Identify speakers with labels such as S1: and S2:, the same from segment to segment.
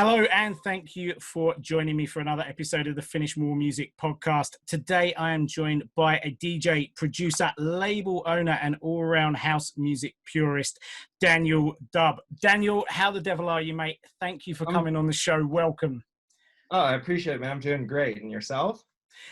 S1: Hello, and thank you for joining me for another episode of the Finish More Music podcast. Today, I am joined by a DJ, producer, label owner, and all-around house music purist, Daniel Dubb. Daniel, how the devil are you, mate? Thank you for coming on the show. Welcome.
S2: Oh, I appreciate it, man. I'm doing great. And yourself?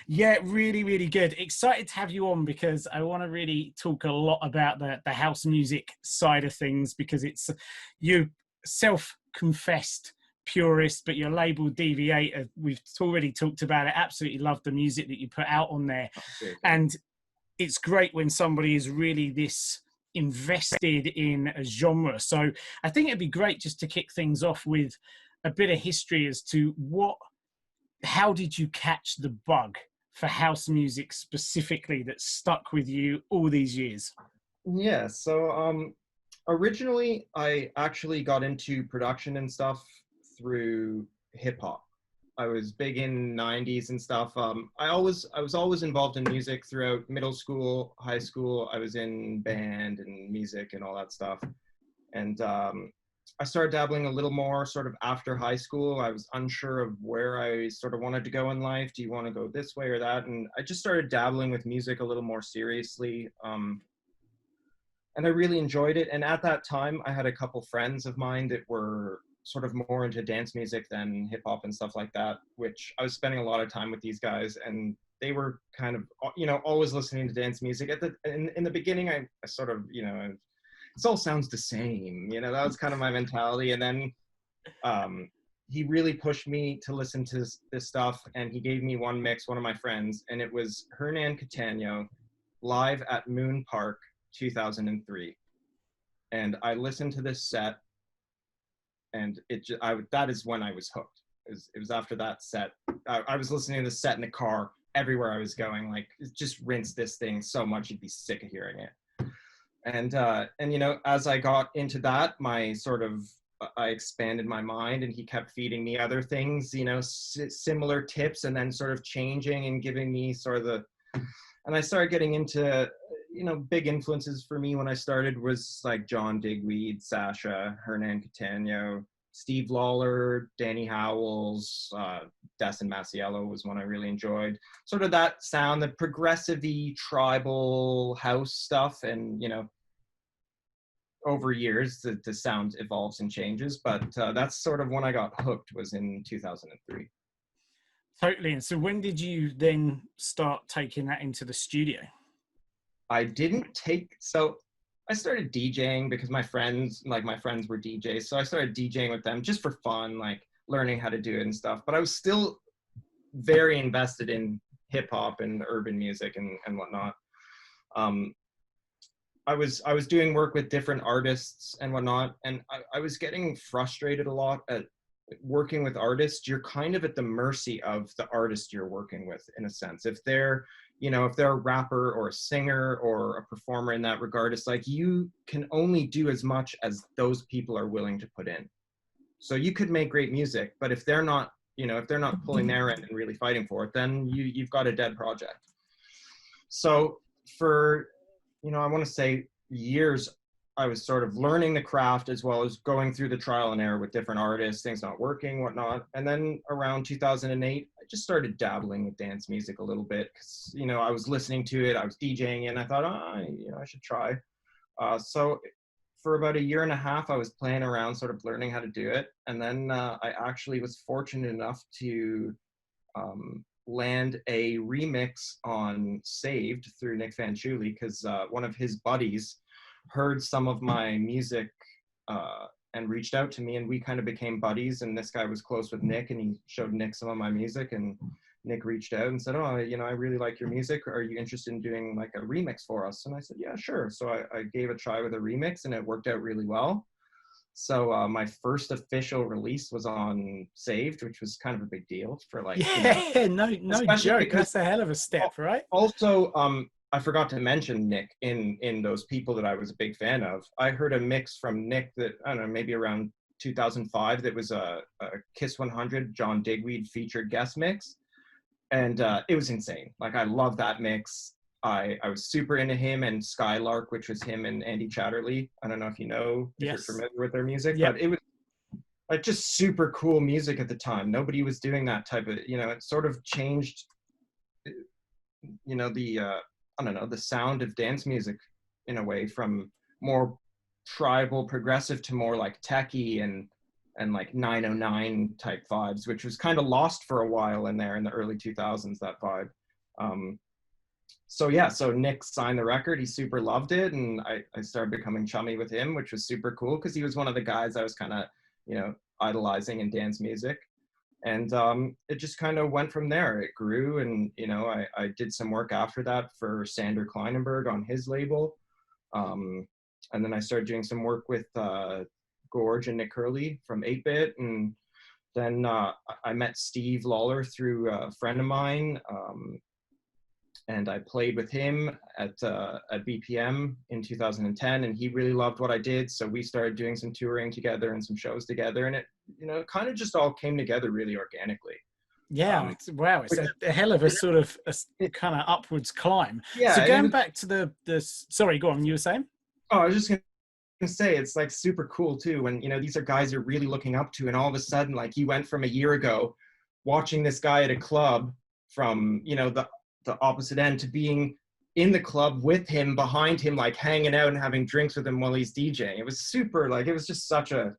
S1: Yeah, really, really good. Excited to have you on because I want to really talk a lot about the house music side of things, because it's you self-confessed purist, but your label Deviator. We've already talked about it. Absolutely love the music that you put out on there. And it's great when somebody is really this invested in a genre. So I think it'd be great just to kick things off with a bit of history as to how did you catch the bug for house music specifically that stuck with you all these years?
S2: Yeah, so originally I actually got into production and stuff through hip hop. I was big in 90s and stuff. I was always involved in music throughout middle school, high school. I was in band and music and all that stuff. And I started dabbling a little more sort of after high school. I was unsure of where I sort of wanted to go in life. Do you want to go this way or that? And I just started dabbling with music a little more seriously. And I really enjoyed it. And at that time, I had a couple friends of mine that were sort of more into dance music than hip hop and stuff like that, which I was spending a lot of time with these guys, and they were kind of, always listening to dance music. In the beginning, I sort of, it all sounds the same, that was kind of my mentality. And then he really pushed me to listen to this stuff, and he gave me one mix, one of my friends, and it was Hernan Cattaneo live at Moon Park 2003. And I listened to this set, and that is when I was hooked. It was after that set. I was listening to the set in the car everywhere I was going, like, just rinse this thing so much you'd be sick of hearing it. And as I got into that, I expanded my mind, and he kept feeding me other things, similar tips, and then sort of changing and giving me and I started getting into, big influences for me when I started was like John Digweed, Sasha, Hernan Cattaneo, Steve Lawler, Danny Howells, Des and Masiello was one I really enjoyed. Sort of that sound, the progressive-y, tribal house stuff. And, over years, the sound evolves and changes. But that's sort of when I got hooked, was in 2003.
S1: Totally. And so when did you then start taking that into the studio?
S2: I started DJing because my friends were DJs. So I started DJing with them just for fun, like learning how to do it and stuff. But I was still very invested in hip hop and urban music and whatnot. I was doing work with different artists and whatnot. And I was getting frustrated a lot at working with artists. You're kind of at the mercy of the artist you're working with, in a sense. If they're a rapper or a singer or a performer in that regard, it's like you can only do as much as those people are willing to put in. So you could make great music, but if they're not pulling their end and really fighting for it, then you've got a dead project. So for, I want to say years, I was sort of learning the craft as well as going through the trial and error with different artists, things not working, whatnot. And then around 2008, I just started dabbling with dance music a little bit because, I was listening to it, I was DJing it, and I thought, I should try. So for about a year and a half, I was playing around, sort of learning how to do it. And then I actually was fortunate enough to land a remix on Saved through Nick Fanciulli, because one of his buddies heard some of my music and reached out to me, and we kind of became buddies. And this guy was close with Nick, and he showed Nick some of my music, and Nick reached out and said, I really like your music. Are you interested in doing like a remix for us? And I said, yeah, sure. So I gave a try with a remix, and it worked out really well. So my first official release was on Saved, which was kind of a big deal for like,
S1: no joke. That's a hell of a step, right?
S2: Also, I forgot to mention Nick in those people that I was a big fan of. I heard a mix from Nick that, I don't know, maybe around 2005, that was a Kiss 100 John Digweed featured guest mix. And it was insane. Like, I love that mix. I was super into him and Skylark, which was him and Andy Chatterley. I don't know if you know, if you're familiar with their music, but it was like just super cool music at the time. Nobody was doing that type of, you know, it sort of changed, you know, the I don't know, the sound of dance music in a way, from more tribal progressive to more like techie and like 909 type vibes, which was kind of lost for a while in there in the early 2000s, that vibe. So yeah, so Nick signed the record, he super loved it, and I started becoming chummy with him, which was super cool because he was one of the guys I was kind of, you know, idolizing in dance music. And it just kind of went from there. It grew, and you know, I did some work after that for Sander Kleinenberg on his label, and then I started doing some work with Gorge and Nick Hurley from 8-Bit, and then I met Steve Lawler through a friend of mine, and I played with him at BPM in 2010, and he really loved what I did, so we started doing some touring together and some shows together, and it, you know, kind of just all came together really organically.
S1: Yeah, wow, it's a hell of a sort of a kind of upwards climb.
S2: Yeah.
S1: So going back to the sorry, go on, you were saying?
S2: Oh, I was just gonna say, it's like super cool too when, you know, these are guys you're really looking up to, and all of a sudden, like, you went from a year ago watching this guy at a club from, you know, the opposite end to being in the club with him, behind him, like hanging out and having drinks with him while he's DJing. It was super, like, it was just such a,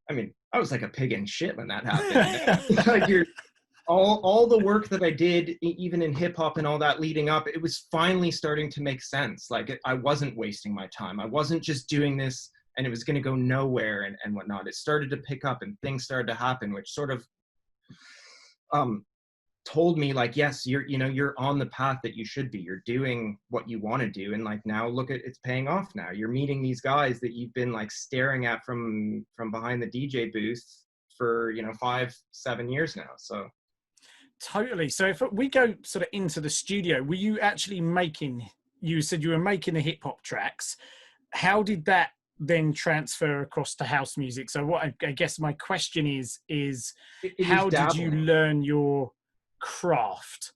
S2: I mean, I was like a pig in shit when that happened. Like, you're all the work that I did, even in hip hop and all that leading up, it was finally starting to make sense. Like, I wasn't wasting my time. I wasn't just doing this and it was going to go nowhere and whatnot. It started to pick up and things started to happen, which sort of told me, like, yes, you're on the path that you should be. You're doing what you want to do, and like, now look at, it's paying off. Now you're meeting these guys that you've been like staring at from behind the DJ booth for, you know, 5-7 years now. So
S1: totally. So if we go sort of into the studio, were you actually making, you said you were making the hip hop tracks, how did that then transfer across to house music? So what I guess my question is how did you learn your craft?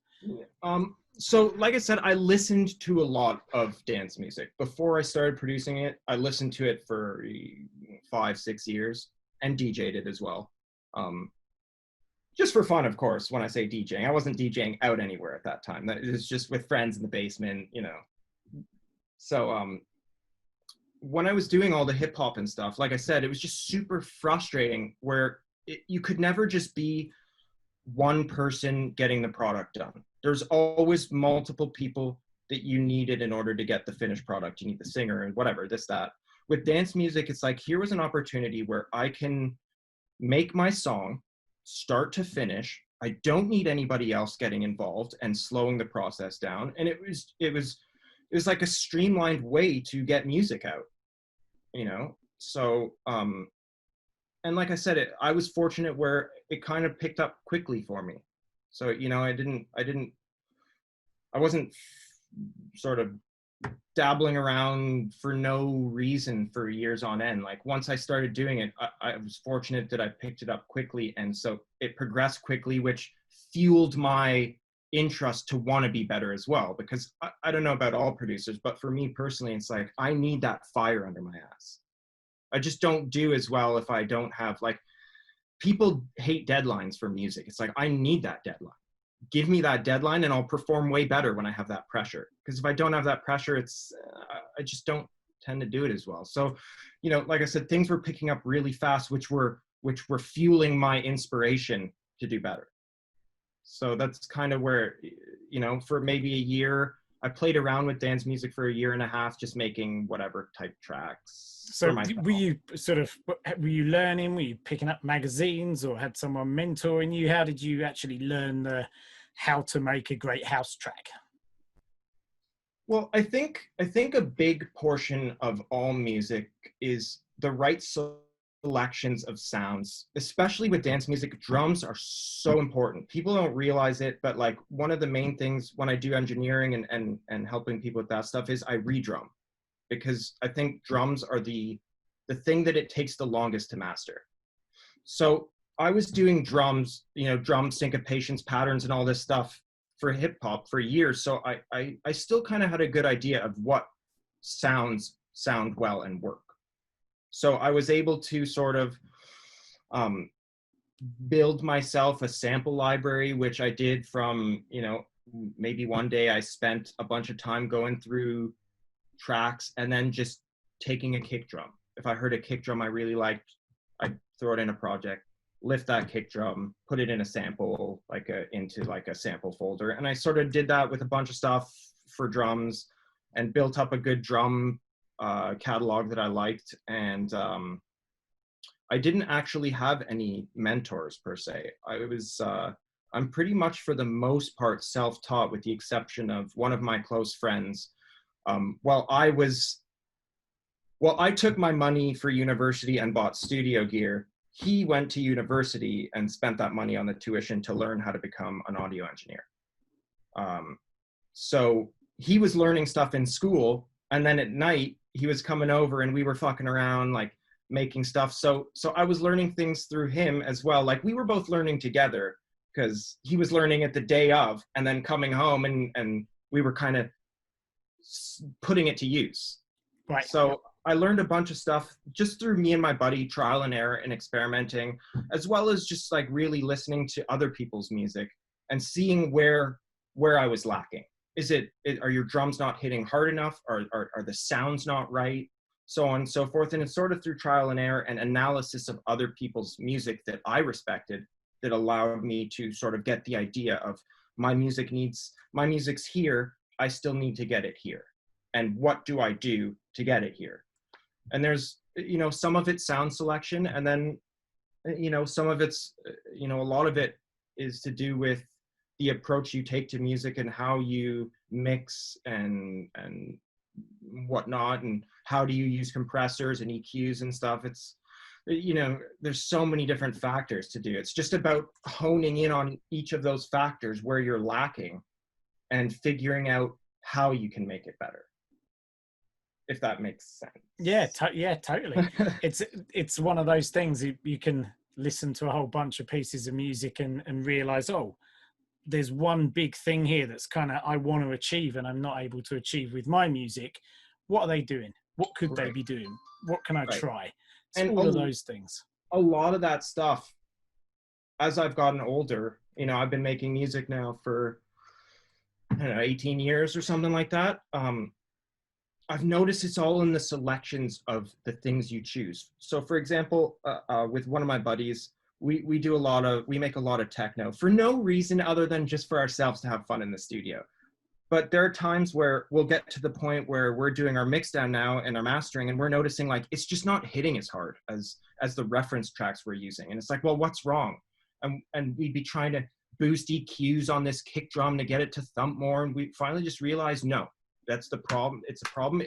S2: So like I said, I listened to a lot of dance music before I started producing it. I listened to it for 5-6 years and DJ'd it as well, just for fun, of course. When I say DJing, I wasn't DJing out anywhere at that time. It was just with friends in the basement, you know. So when I was doing all the hip hop and stuff, like I said, it was just super frustrating where you could never just be one person getting the product done. There's always multiple people that you needed in order to get the finished product. You need the singer and whatever, this, that. With dance music, it's like, here was an opportunity where I can make my song start to finish. I don't need anybody else getting involved and slowing the process down. And it was like a streamlined way to get music out, you know? So, and like I said, I was fortunate where it kind of picked up quickly for me. So, you know, I wasn't sort of dabbling around for no reason for years on end. Like, once I started doing it, I was fortunate that I picked it up quickly. And so it progressed quickly, which fueled my interest to want to be better as well. Because I don't know about all producers, but for me personally, it's like, I need that fire under my ass. I just don't do as well if I don't have, like, people hate deadlines for music. It's like, I need that deadline. Give me that deadline and I'll perform way better when I have that pressure. Because if I don't have that pressure, it's, I just don't tend to do it as well. So, you know, like I said, things were picking up really fast, which were fueling my inspiration to do better. So that's kind of where, you know, for maybe a year, I played around with dance music for 1.5 years, just making whatever type tracks.
S1: So were you learning, were you picking up magazines or had someone mentoring you? How did you actually learn how to make a great house track?
S2: Well, I think a big portion of all music is the right selections of sounds, especially with dance music. Drums are so important. People don't realize it, but like, one of the main things when I do engineering and helping people with that stuff is I re-drum, because I think drums are the thing that it takes the longest to master. So I was doing drums, you know, drum syncopations, patterns, and all this stuff for hip hop for years. So I still kind of had a good idea of what sounds sound well and work. So I was able to sort of build myself a sample library, which I did from, you know, maybe one day I spent a bunch of time going through tracks and then just taking a kick drum. If I heard a kick drum I really liked, I'd throw it in a project, lift that kick drum, put it in a sample, into a sample folder. And I sort of did that with a bunch of stuff for drums and built up a good drum catalog that I liked. And I didn't actually have any mentors per se. I'm pretty much for the most part self-taught, with the exception of one of my close friends. I took my money for university and bought studio gear. He went to university and spent that money on the tuition to learn how to become an audio engineer. So he was learning stuff in school, and then at night he was coming over and we were fucking around, like making stuff. So I was learning things through him as well. Like we were both learning together, because he was learning it the day of and then coming home and we were kind of putting it to use.
S1: Right.
S2: So I learned a bunch of stuff just through me and my buddy, trial and error and experimenting, as well as just like really listening to other people's music and seeing where I was lacking. Are your drums not hitting hard enough? Are the sounds not right? So on and so forth. And it's sort of through trial and error and analysis of other people's music that I respected that allowed me to sort of get the idea of my music's here, I still need to get it here. And what do I do to get it here? And there's, you know, some of it's sound selection, and then, you know, some of it's, you know, a lot of it is to do with the approach you take to music and how you mix and whatnot, and how do you use compressors and EQs and stuff. It's, you know, there's so many different factors to do. It's just about honing in on each of those factors where you're lacking and figuring out how you can make it better, if that makes sense.
S1: Yeah, totally. It's one of those things you can listen to a whole bunch of pieces of music and realize, oh, there's one big thing here that's kind of I want to achieve and I'm not able to achieve with my music. What are they doing? What could they be doing? What can I try? It's and all of those things.
S2: A lot of that stuff, as I've gotten older, you know, I've been making music now for, I don't know, 18 years or something like that. I've noticed it's all in the selections of the things you choose. So for example, with one of my buddies, we make a lot of techno for no reason other than just for ourselves to have fun in the studio. But there are times where we'll get to the point where we're doing our mixdown now and our mastering, and we're noticing like it's just not hitting as hard as the reference tracks we're using. And it's like, well, what's wrong? And we'd be trying to boost EQs on this kick drum to get it to thump more, and we finally just realized, no, that's the problem. It's a problem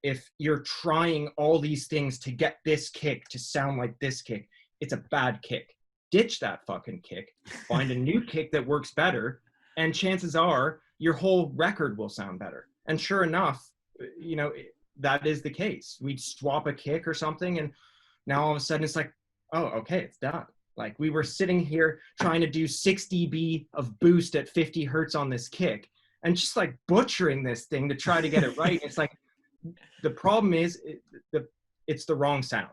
S2: if you're trying all these things to get this kick to sound like this kick. It's a bad kick. Ditch that fucking kick. Find a new kick that works better, and chances are your whole record will sound better. And sure enough, you know, that is the case. We'd swap a kick or something, and now all of a sudden it's like, oh, okay, it's done. Like we were sitting here trying to do 6 dB of boost at 50 hertz on this kick, and just like butchering this thing to try to get it right. It's like, the problem is it's the wrong sound.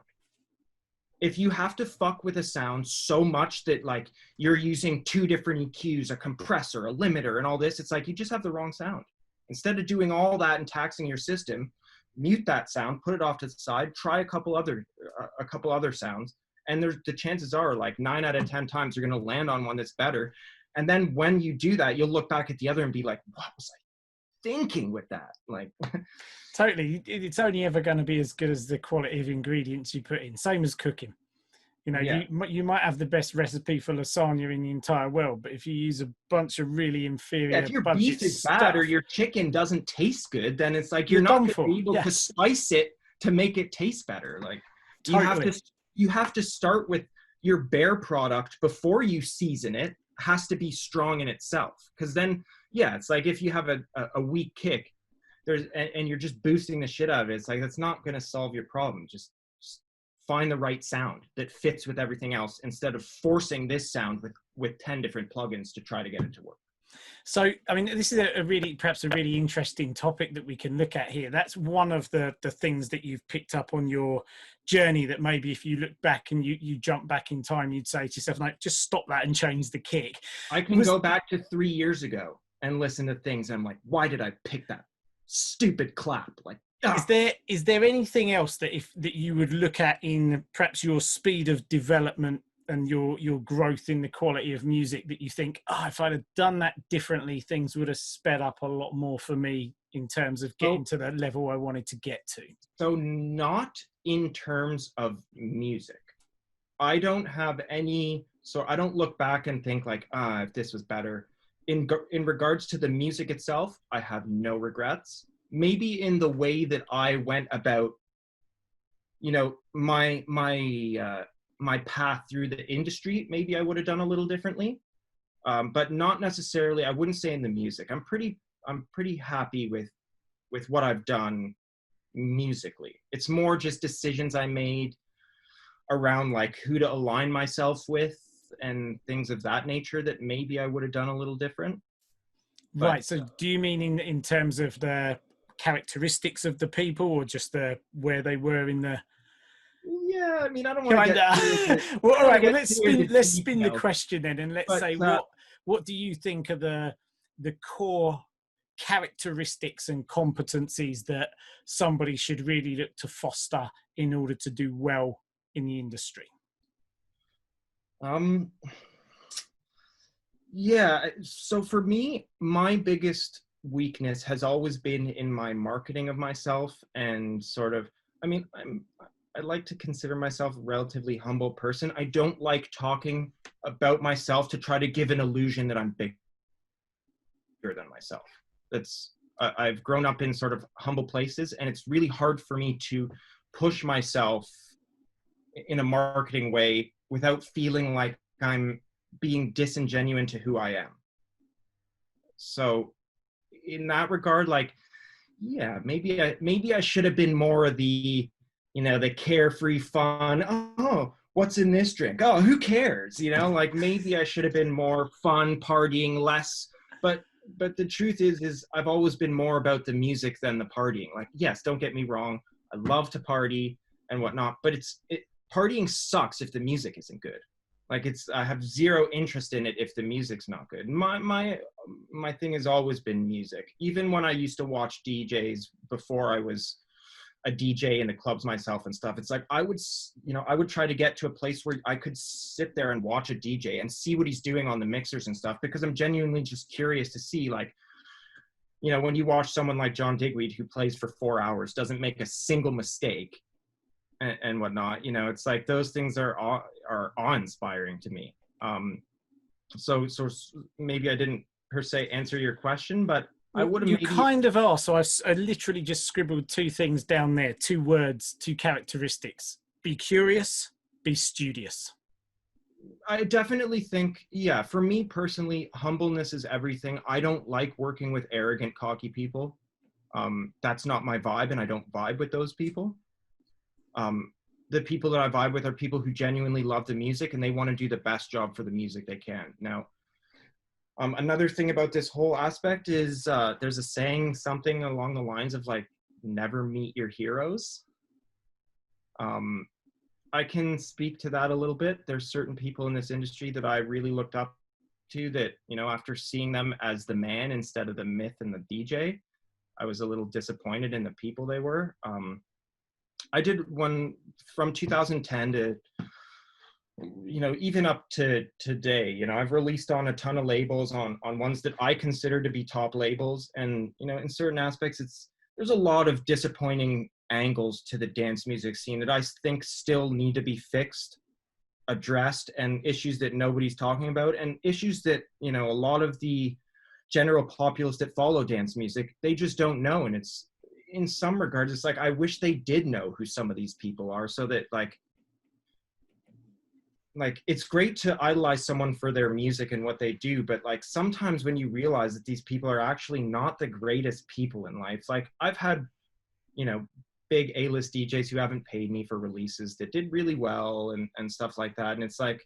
S2: If you have to fuck with a sound so much that like you're using 2 different EQs, a compressor, a limiter, and all this, it's like you just have the wrong sound. Instead of doing all that and taxing your system, mute that sound, put it off to the side, try a couple other sounds, and the chances are like 9 out of 10 times you're going to land on one that's better. And then when you do that, you'll look back at the other and be like, what was I thinking with that? Like,
S1: totally. It's only ever going to be as good as the quality of ingredients you put in. Same as cooking. You know, yeah. you might have the best recipe for lasagna in the entire world, but if you use a bunch of really inferior,
S2: if your beef is bad or your chicken doesn't taste good, then it's like you're not going to be able to spice it to make it taste better. Like totally. you have to start with your bare product before you season it. Has to be strong in itself, because then it's like if you have a weak kick, and you're just boosting the shit out of it, it's like that's not going to solve your problem. Just find the right sound that fits with everything else instead of forcing this sound with 10 different plugins to try to get it to work.
S1: So, I mean, this is perhaps a really interesting topic that we can look at here. That's one of the things that you've picked up on your journey that maybe if you look back and you jump back in time, you'd say to yourself, like, just stop that and change the kick.
S2: I can go back to 3 years ago and listen to things. And I'm like, why did I pick that stupid clap? Like,
S1: is there anything else that you would look at in perhaps your speed of development and your growth in the quality of music that you think, if I'd have done that differently, things would have sped up a lot more for me in terms of getting to the level I wanted to get to?
S2: So not in terms of music. I don't have any, so I don't look back and think like, if this was better. In regards to the music itself, I have no regrets. Maybe in the way that I went about, my path through the industry, maybe I would have done a little differently, but not necessarily. I wouldn't say in the music. I'm pretty happy with what I've done musically. It's more just decisions I made around like who to align myself with and things of that nature that maybe I would have done a little different.
S1: But, right. So do you mean in terms of the characteristics of the people, or just where they were in the?
S2: Yeah, I mean, I don't want to get
S1: well, all right. Well, let's spin the question then, and let's say what do you think are the core characteristics and competencies that somebody should really look to foster in order to do well in the industry?
S2: Yeah. So for me, my biggest weakness has always been in my marketing of myself, and sort of, I mean, I like to consider myself a relatively humble person. I don't like talking about myself to try to give an illusion that I'm bigger than myself. I've grown up in sort of humble places, and it's really hard for me to push myself in a marketing way without feeling like I'm being disingenuous to who I am. So in that regard, like, yeah, maybe I should have been more of the, the carefree fun. Oh, what's in this drink? Oh, who cares? Like maybe I should have been more fun, partying, less. But the truth is I've always been more about the music than the partying. Like, yes, don't get me wrong. I love to party and whatnot, but partying sucks if the music isn't good. Like I have zero interest in it if the music's not good. My thing has always been music. Even when I used to watch DJs before I was a DJ in the clubs myself and stuff, it's like I would try to get to a place where I could sit there and watch a DJ and see what he's doing on the mixers and stuff, because I'm genuinely just curious to see, like, when you watch someone like John Digweed who plays for 4 hours, doesn't make a single mistake and whatnot, it's like those things are awe-inspiring to me. So maybe I didn't per se answer your question, but I would have.
S1: You kind of are. So I literally just scribbled 2 things down there, 2 words, 2 characteristics: be curious, be studious.
S2: I definitely think, yeah, for me personally, humbleness is everything. I don't like working with arrogant, cocky people. That's not my vibe, and I don't vibe with those people. The people that I vibe with are people who genuinely love the music and they want to do the best job for the music they can. Now, another thing about this whole aspect is there's a saying, something along the lines of like, never meet your heroes. I can speak to that a little bit. There's certain people in this industry that I really looked up to that, after seeing them as the man instead of the myth and the DJ, I was a little disappointed in the people they were. I did one from 2010 to, even up to today. I've released on a ton of labels, on ones that I consider to be top labels. And, in certain aspects, there's a lot of disappointing angles to the dance music scene that I think still need to be fixed, addressed, and issues that nobody's talking about, and issues that, a lot of the general populace that follow dance music, they just don't know. And it's, in some regards, it's like, I wish they did know who some of these people are, so that like it's great to idolize someone for their music and what they do, but like sometimes when you realize that these people are actually not the greatest people in life, like I've had, big A-list DJs who haven't paid me for releases that did really well and stuff like that. And it's like,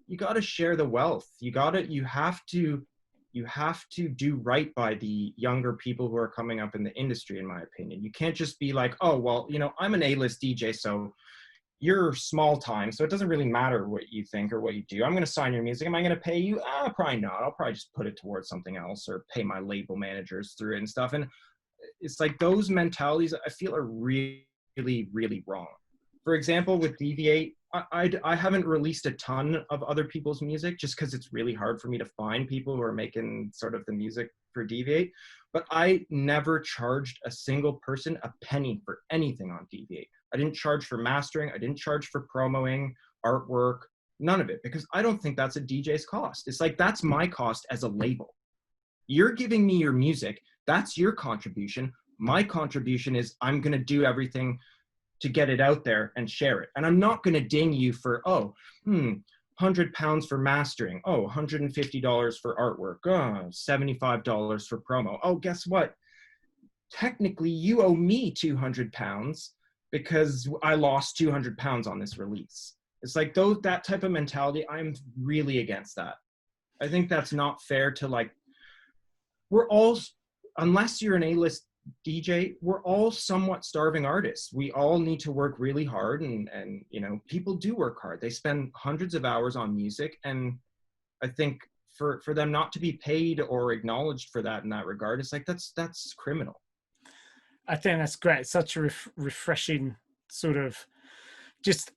S2: you got to share the wealth. You have to you have to do right by the younger people who are coming up in the industry, in my opinion. You can't just be like, oh, well, you know, I'm an A-list DJ, so you're small time, so it doesn't really matter what you think or what you do. I'm going to sign your music. Am I going to pay you? Probably not. I'll probably just put it towards something else or pay my label managers through it and stuff. And it's like those mentalities I feel are really, really wrong. For example, with Deviate, I haven't released a ton of other people's music just because it's really hard for me to find people who are making sort of the music for Deviate. But I never charged a single person a penny for anything on Deviate. I didn't charge for mastering. I didn't charge for promoing, artwork, none of it, because I don't think that's a DJ's cost. It's like, that's my cost as a label. You're giving me your music. That's your contribution. My contribution is I'm going to do everything to get it out there and share it. And I'm not going to ding you for, £100 for mastering. Oh, $150 for artwork. Oh, $75 for promo. Oh, guess what? Technically, you owe me £200 because I lost 200 pounds on this release. It's like that type of mentality. I'm really against that. I think that's not fair to, like, we're all, unless you're an A-list DJ, we're all somewhat starving artists. We all need to work really hard, and you know, people do work hard. They spend hundreds of hours on music, and I think for them not to be paid or acknowledged for that in that regard, it's like that's criminal.
S1: I think that's great. It's such a refreshing sort of, just,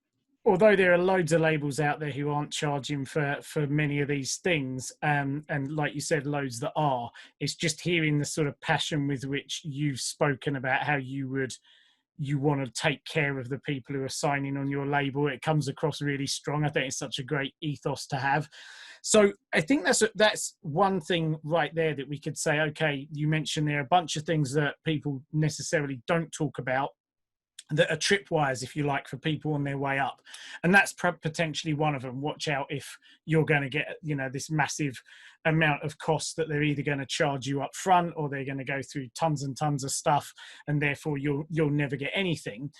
S1: although there are loads of labels out there who aren't charging for many of these things, and like you said, loads that are, it's just hearing the sort of passion with which you've spoken about how you want to take care of the people who are signing on your label. It comes across really strong. I think it's such a great ethos to have. So I think that's one thing right there that we could say, okay, you mentioned there are a bunch of things that people necessarily don't talk about that are tripwires, if you like, for people on their way up. And that's potentially one of them. Watch out if you're going to get, you know, this massive amount of costs that they're either going to charge you up front, or they're going to go through tons and tons of stuff, and therefore you'll never get anything.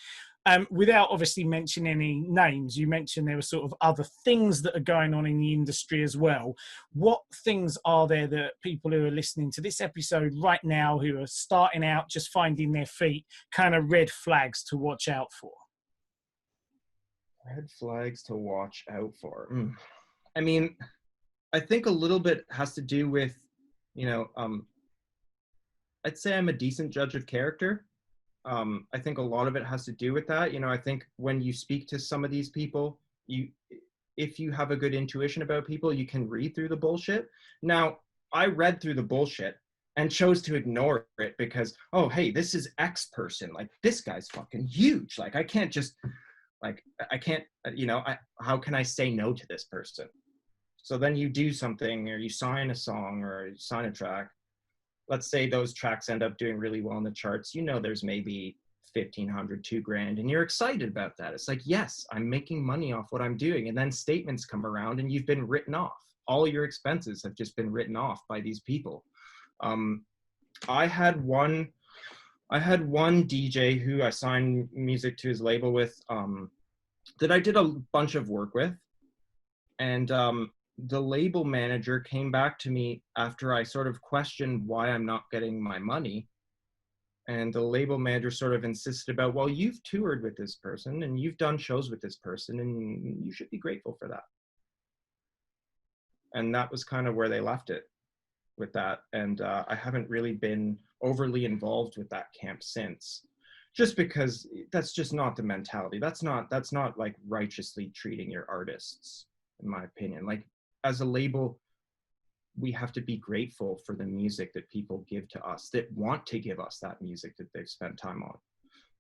S1: Without obviously mentioning any names, you mentioned there were sort of other things that are going on in the industry as well. What things are there that people who are listening to this episode right now, who are starting out, just finding their feet, kind of red flags to watch out for?
S2: Red flags to watch out for. I mean, I think a little bit has to do with, you know, I'd say I'm a decent judge of character. I think a lot of it has to do with that. You know, I think when you speak to some of these people, if you have a good intuition about people, you can read through the bullshit. Now, I read through the bullshit and chose to ignore it because, oh, hey, this is X person. Like, this guy's fucking huge. Like, I can't just, like, I can't, you know, how can I say no to this person? So then you do something, or you sign a song, or you sign a track. Let's say those tracks end up doing really well in the charts. You know, there's maybe 1,500, $2,000, and you're excited about that. It's like, yes, I'm making money off what I'm doing. And then statements come around and you've been written off. All your expenses have just been written off by these people. I had one DJ who I signed music to his label with, that I did a bunch of work with. And the label manager came back to me after I sort of questioned why I'm not getting my money. And the label manager sort of insisted about, well, you've toured with this person and you've done shows with this person, and you should be grateful for that. And that was kind of where they left it with that. And I haven't really been overly involved with that camp since, just because that's just not the mentality. That's not like righteously treating your artists, in my opinion. Like, as a label, we have to be grateful for the music that people give to us, that want to give us that music that they've spent time on.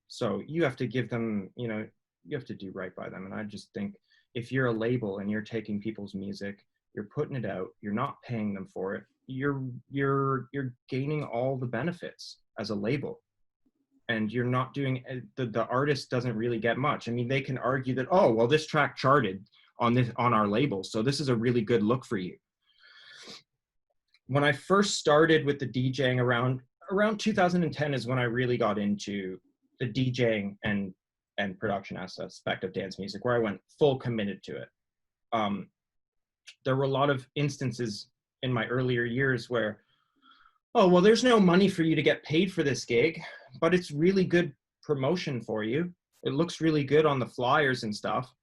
S2: So you have to give them, you know, you have to do right by them. And I just think if you're a label and you're taking people's music, you're putting it out, you're not paying them for it, you're gaining all the benefits as a label. And you're not doing, the artist doesn't really get much. I mean, they can argue that, oh, well, this track charted on our label, so this is a really good look for you. When I first started with the DJing around 2010 is when I really got into the DJing and production aspect of dance music, where I went full committed to it. There were a lot of instances in my earlier years where, oh, well, there's no money for you to get paid for this gig, but it's really good promotion for you. It looks really good on the flyers and stuff.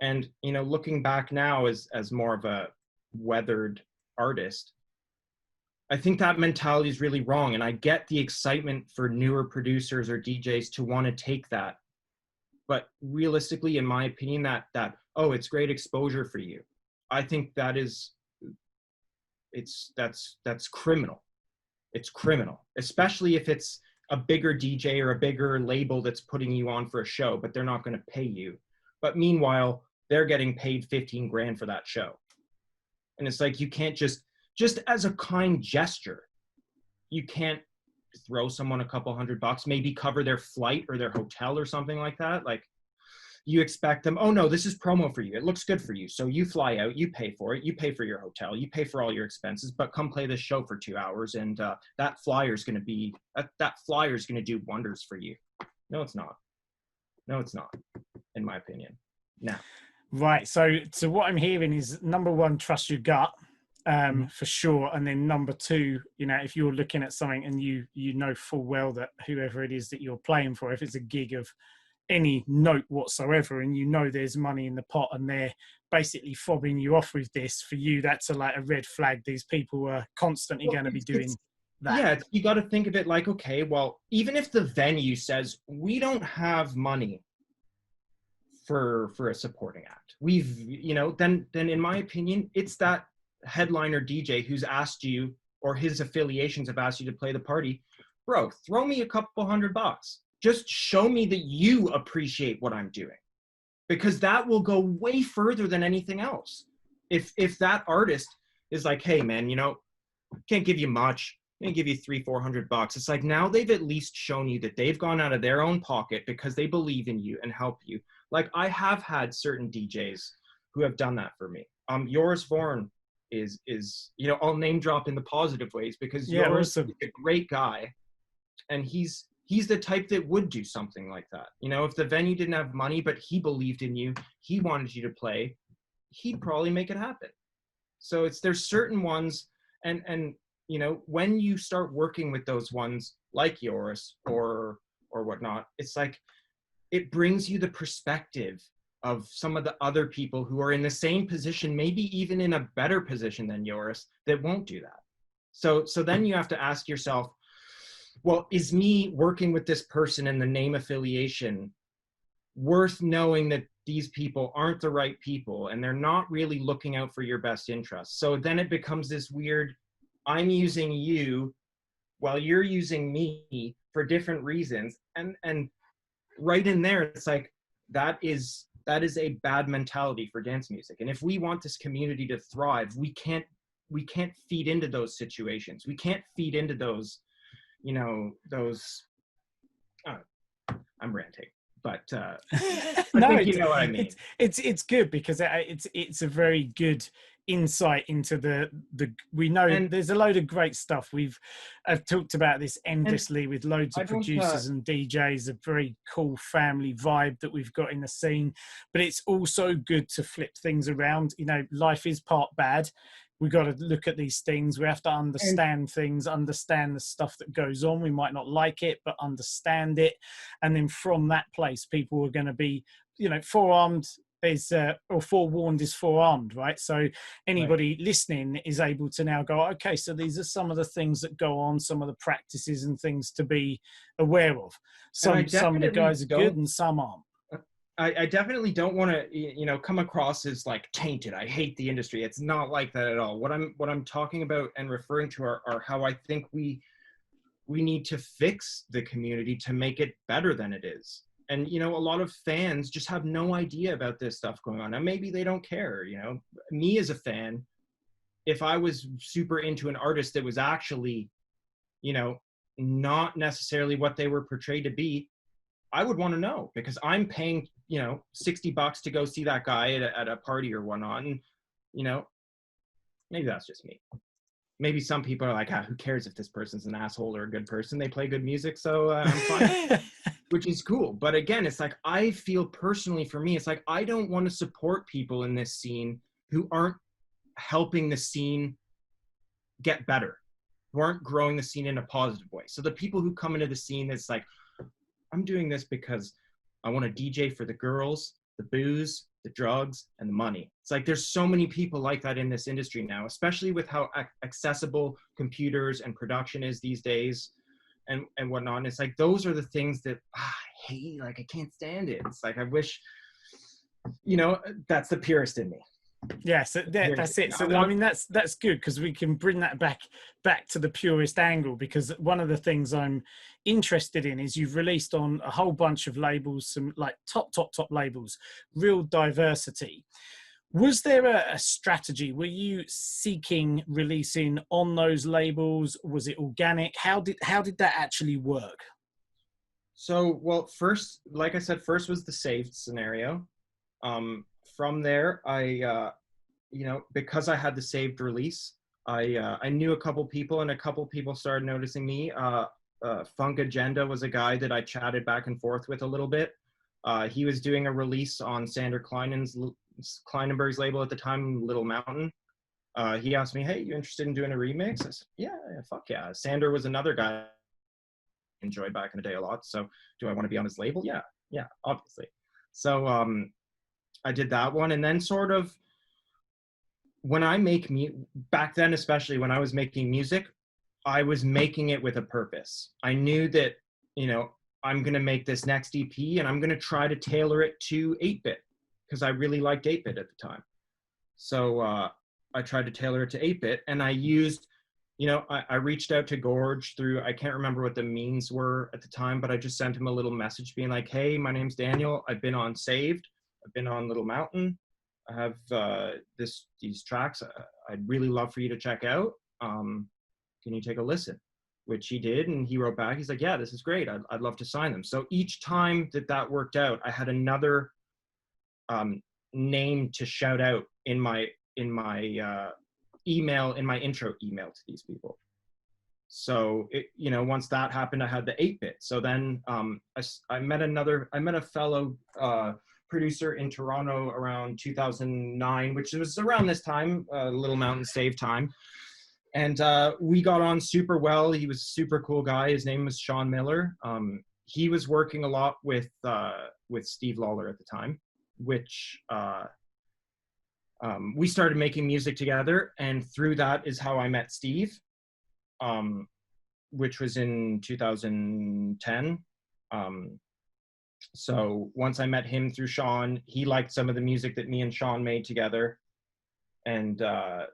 S2: And, you know, looking back now as more of a weathered artist, I think that mentality is really wrong. And I get the excitement for newer producers or DJs to want to take that. But realistically, in my opinion, that, oh, it's great exposure for you. I think that's criminal. It's criminal, especially if it's a bigger DJ or a bigger label that's putting you on for a show, but they're not going to pay you. But meanwhile, they're getting paid 15 grand for that show. And it's like, you can't just as a kind gesture, you can't throw someone a couple $100, maybe cover their flight or their hotel or something like that. Like, you expect them, oh no, this is promo for you. It looks good for you. So you fly out, you pay for it, you pay for your hotel, you pay for all your expenses, but come play this show for 2 hours and that flyer's going to do wonders for you. No, it's not. No, it's not, in my opinion. No.
S1: Right. So what I'm hearing is, number one, trust your gut, for sure. And then number two, you know, if you're looking at something and you know full well that whoever it is that you're playing for, if it's a gig of any note whatsoever, and you know there's money in the pot and they're basically fobbing you off with this, for you, that's a red flag. These people are constantly going to be doing that.
S2: Yeah, you got to think of it like, okay, well, even if the venue says we don't have money for a supporting act, then in my opinion, it's that headliner DJ who's asked you, or his affiliations have asked you to play the party. Bro, throw me a couple $100. Just show me that you appreciate what I'm doing, because that will go way further than anything else. If that artist is like, hey man, can't give you much, I'm gonna give you $300-400. It's like, now they've at least shown you that they've gone out of their own pocket because they believe in you and help you. Like, I have had certain DJs who have done that for me. Joris Voorn is I'll name drop in the positive ways, because Joris is a great guy, and he's the type that would do something like that. If the venue didn't have money, but he believed in you, he wanted you to play, he'd probably make it happen. So there's certain ones, and when you start working with those ones like Joris or whatnot, it's like, it brings you the perspective of some of the other people who are in the same position, maybe even in a better position than Joris, that won't do that. So then you have to ask yourself, well, is me working with this person in the name affiliation worth knowing that these people aren't the right people and they're not really looking out for your best interests? So then it becomes this weird, I'm using you while you're using me for different reasons. And right in there, it's like, that is a bad mentality for dance music. And if we want this community to thrive, we can't feed into those situations. We can't feed into those, I'm ranting, but
S1: no,
S2: I think you know what I mean.
S1: It's good, because it's a very good insight into we know, and there's a load of great stuff. I've talked about this endlessly with loads of producers and DJs, a very cool family vibe that we've got in the scene, but it's also good to flip things around. Life is part bad. We got to look at these things. We have to understand things, understand the stuff that goes on. We might not like it, but understand it. And then from that place, people are going to be, forearmed or forewarned is forearmed, right? So anybody listening is able to now go, okay, so these are some of the things that go on, some of the practices and things to be aware of. Some of the guys are good and some aren't.
S2: I definitely don't want to, come across as like tainted. I hate the industry. It's not like that at all. What I'm talking about and referring to are how I think we need to fix the community to make it better than it is. And, a lot of fans just have no idea about this stuff going on. And maybe they don't care, Me as a fan, if I was super into an artist that was actually, not necessarily what they were portrayed to be, I would want to know, because I'm paying, $60 to go see that guy at a party or whatnot. And, maybe that's just me. Maybe some people are like, who cares if this person's an asshole or a good person? They play good music, so I'm fine. Which is cool. But again, it's like, I feel personally, for me, it's like, I don't want to support people in this scene who aren't helping the scene get better, who aren't growing the scene in a positive way. So the people who come into the scene, it's like, I'm doing this because I want to DJ for the girls, the booze, the drugs, and the money. It's like there's so many people like that in this industry now, especially with how accessible computers and production is these days and whatnot. And it's like those are the things that I hate. Like I can't stand it. It's like I wish, that's the purist in me.
S1: Yeah, so that's it. So I mean, that's good, because we can bring that back to the purist angle, because one of the things I'm interested in is you've released on a whole bunch of labels, some like top labels, real diversity. Was there a strategy? Were you seeking releasing on those labels? Was it organic? How did that actually work?
S2: So, well, first, like I said, first was the saved scenario. From there, I, because I had the saved release, I knew a couple people, and a couple people started noticing me. Funk Agenda was a guy that I chatted back and forth with a little bit. He was doing a release on Sander Kleinenberg's label at the time, Little Mountain. He asked me, "Hey, you interested in doing a remix?" I said, yeah, fuck yeah. Sander was another guy I enjoyed back in the day a lot. So do I want to be on his label? Yeah, obviously. So, I did that one, and then sort of when I make back then, especially when I was making music, I was making it with a purpose. I knew that, I'm going to make this next EP and I'm going to try to tailor it to 8-bit because I really liked 8-bit at the time. So I tried to tailor it to 8-bit, and I used, I reached out to Gorge through, I can't remember what the means were at the time, but I just sent him a little message being like, "Hey, my name's Daniel. I've been on Saved. I've been on Little Mountain. I have these tracks I'd really love for you to check out. Can you take a listen?" Which he did, and he wrote back. He's like, "Yeah, this is great. I'd love to sign them." So each time that worked out, I had another name to shout out in my email, in my intro email to these people. So once that happened, I had the 8-bit. So then I met a fellow producer in Toronto around 2009, which was around this time, Little Mountain Save time. And we got on super well. He was a super cool guy. His name was Sean Miller. He was working a lot with Steve Lawler at the time, which we started making music together. And through that is how I met Steve, which was in 2010. So once I met him through Sean, he liked some of the music that me and Sean made together. And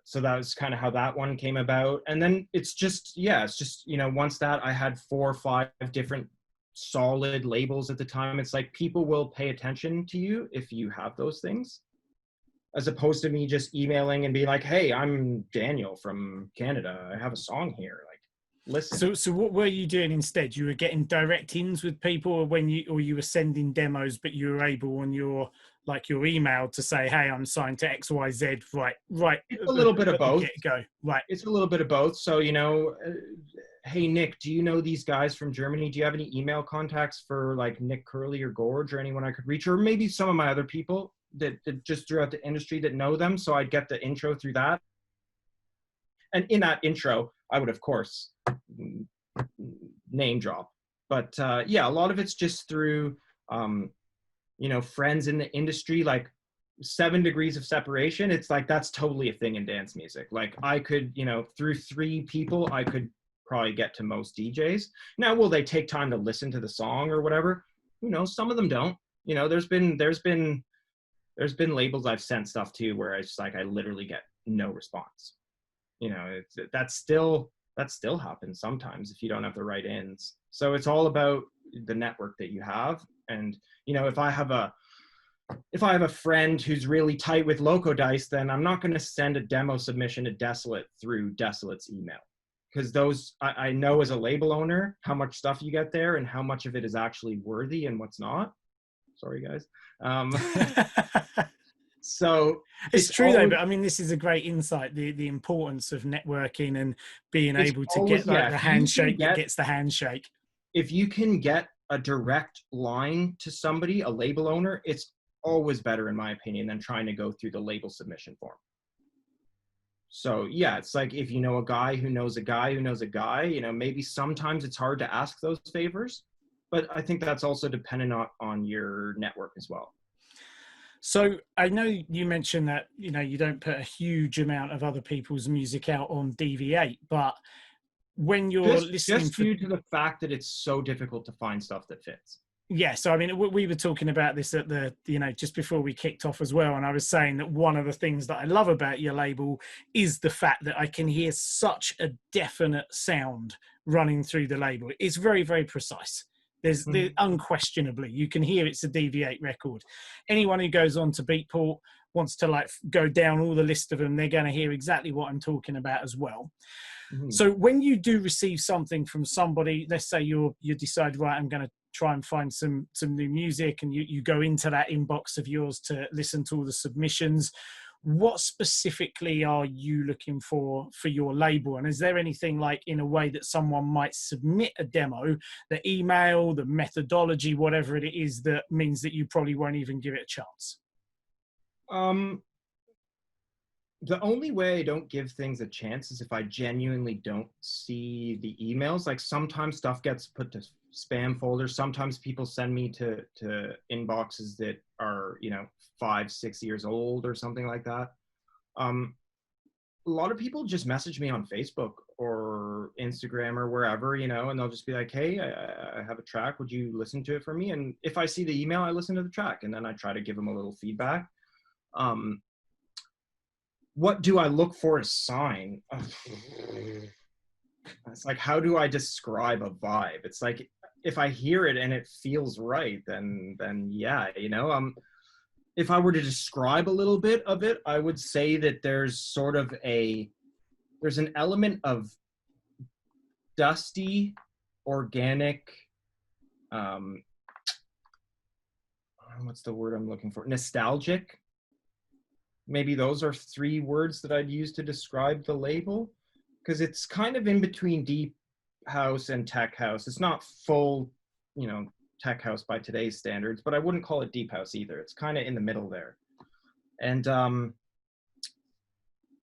S2: so that was kind of how that one came about. And then it's just, once that I had 4 or 5 different solid labels at the time. It's like people will pay attention to you if you have those things, as opposed to me just emailing and being like, "Hey, I'm Daniel from Canada. I have a song here. Like, listen."
S1: So what were you doing instead? You were getting direct ins with people, or you were sending demos, but you were able on your email to say, "Hey, I'm signed to XYZ." Right.
S2: It's a little bit of both.
S1: Go. Right.
S2: It's a little bit of both. So, "Hey, Nick, do you know these guys from Germany? Do you have any email contacts for like Nick Curley or Gorge or anyone I could reach? Or maybe some of my other people that just throughout the industry that know them." So I'd get the intro through that. And in that intro, I would, of course, name drop. But a lot of it's just through, friends in the industry, like 7 degrees of separation. It's like, that's totally a thing in dance music. Like I could, through 3 people, I could probably get to most DJs. Now, will they take time to listen to the song or whatever? Who knows? Some of them don't. There's been labels I've sent stuff to where it's like, I literally get no response. That still happens sometimes if you don't have the right ins. So it's all about the network that you have. And, if I have a friend who's really tight with Loco Dice, then I'm not going to send a demo submission to Desolate through Desolate's email. Because those, I know as a label owner, how much stuff you get there and how much of it is actually worthy and what's not. Sorry, guys. So
S1: it's true though, but I mean, this is a great insight, the importance of networking and being able to get the handshake that gets the handshake.
S2: If you can get a direct line to somebody, a label owner, it's always better in my opinion than trying to go through the label submission form. So yeah, it's like if you know a guy who knows a guy who knows a guy, you know, maybe sometimes it's hard to ask those favors, but I think that's also dependent on your network as well.
S1: So I know you mentioned that, you know, you don't put a huge amount of other people's music out on DV8, but when you're listening
S2: just due to the fact that it's so difficult to find stuff that fits.
S1: Yeah, so I mean, we were talking about this at the, you know, just before we kicked off as well, and I was saying that one of the things that I love about your label is the fact that I can hear such a definite sound running through the label. It's very, very precise. There's unquestionably, you can hear it's a DV8 record. Anyone who goes on to Beatport wants to like go down all the list of them, they're going to hear exactly what I'm talking about as well. So when you do receive something from somebody, let's say you decide, right, I'm going to try and find some new music, and you go into that inbox of yours to listen to all the submissions, what specifically are you looking for your label? And is there anything like in a way that someone might submit a demo, the email, the methodology, whatever it is, that means that you probably won't even give it a chance?
S2: The only way I don't give things a chance is if I genuinely don't see the emails. Like sometimes stuff gets put to spam folders. Sometimes people send me to inboxes that are, you know, 5-6 years old or something like that. A lot of people just message me on Facebook or Instagram or wherever, you know, and they'll just be like, hey, I have a track. Would you listen to it for me? And if I see the email, I listen to the track, and then I try to give them a little feedback. What do I look for to sign? It's like, how do I describe a vibe? It's like, if I hear it and it feels right, then yeah, you know. If I were to describe a little bit of it, I would say that there's an element of dusty, organic, what's the word I'm looking for? Nostalgic. Maybe those are 3 words that I'd use to describe the label, because it's kind of in between deep house and tech house. It's not full, you know, tech house by today's standards, but I wouldn't call it deep house either. It's kind of in the middle there. And